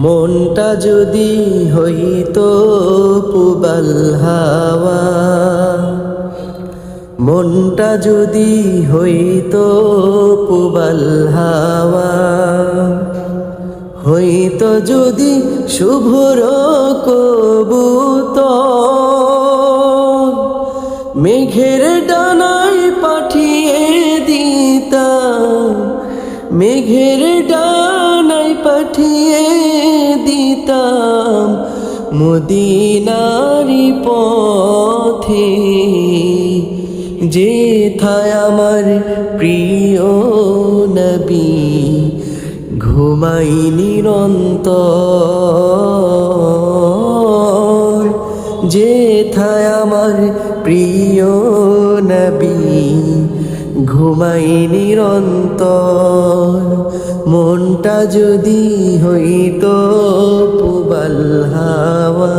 মনটা যদি হইতো পুবাল হাওয়া, মনটা যদি হইতো পুবাল হাওয়া, হইতো যদি শুভ্র কবুতর, মেঘের ডানায় পাঠিয়ে দিতাম, মেঘের ডানায় পাঠিয়ে দিতাম মদিনারি পথে, যেথায় আমার প্রিয় নবী ঘুমাই নিরন্তর, যেথায় আমার প্রিয় নবী ঘুমাই নিরন্তর। মনটা যদি হইতো পুবাল হাওয়া।